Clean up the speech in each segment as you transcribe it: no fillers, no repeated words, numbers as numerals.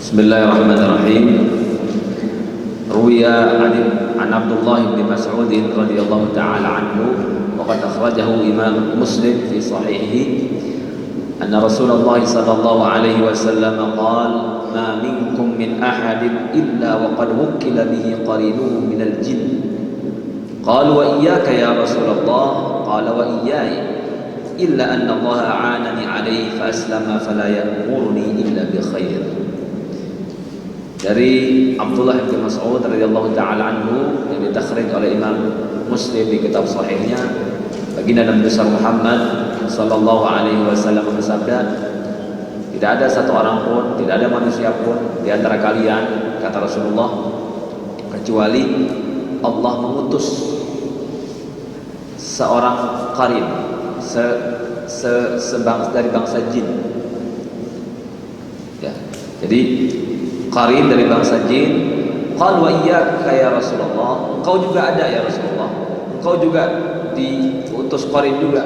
Bismillahirrahmanirrahim. Ruwiya an Abdullah bin Mas'ud radhiyallahu ta'ala anhu wa qad akhrajahu Imam Muslim fi sahihihi anna Rasulullah sallallahu alaihi wasallam qala ma minkum min ahadin illa wa qad wukkila bihi qarinuhu min al-jinn. Qalu wa iyyaka ya Rasulullah? Qala wa iyyaya illa anna Allah a'anani alaihi fa aslama fala ya'muruni illa bi khair. Dari Abdullah bin Mas'ud radhiyallahu ta'ala anhu yang ditakhrij oleh Imam Muslim di kitab sahihnya, baginda Nabi besar Muhammad sallallahu alaihi wasallam bersabda, tidak ada satu orang pun, tidak ada manusia pun di antara kalian, kata Rasulullah, kecuali Allah mengutus seorang qarin dari bangsa jin. Ya. Jadi qarin dari bangsa jin. Qal wa iyyaka ya Rasulullah, engkau juga ada ya Rasulullah, engkau juga diutus qarin juga.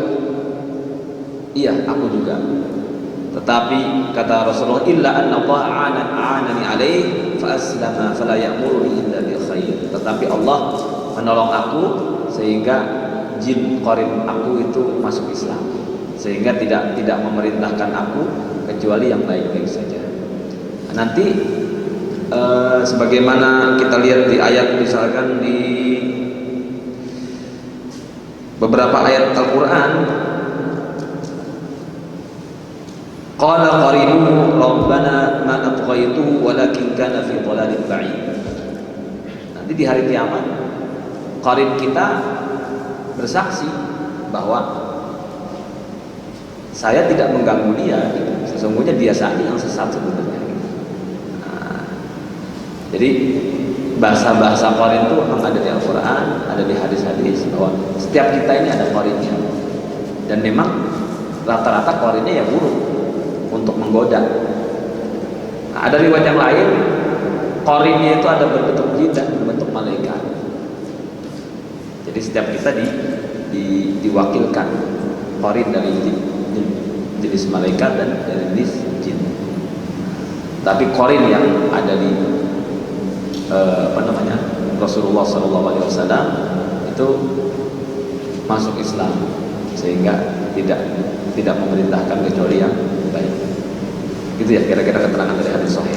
Iya, aku juga. Tetapi kata Rasulullah, illa anna Allah a'anani alaihi fa aslama fala ya'muruni illa bi khair. Tetapi Allah menolong aku sehingga jin qarin aku itu masuk Islam, sehingga tidak memerintahkan aku kecuali yang baik-baik saja. Nanti sebagaimana kita lihat di ayat, misalkan di beberapa ayat Al-Quran, qala qarinuhu rabbana ma atghaytuhu walakin kana fi dhalalin ba'id. Nanti di hari kiamat qarin kita bersaksi bahwa saya tidak mengganggu dia, gitu. Sesungguhnya dia saja yang sesat sebenarnya. Jadi bahasa-bahasa qarin itu memang ada di Al-Quran, ada di hadis-hadis, bahwa setiap kita ini ada qarinnya. Dan memang rata-rata qarinnya ya buruk untuk menggoda. Nah, ada riwayat yang lain, qarinnya itu ada berbentuk jin dan berbentuk malaikat. Jadi setiap kita diwakilkan qarin dari jenis malaikat dan dari jenis jin. Tapi qarin yang ada di Rasulullah SAW itu masuk Islam, sehingga tidak memerintahkan kecuali yang baik. Gitu ya kira-kira keterangan dari hadis sahih.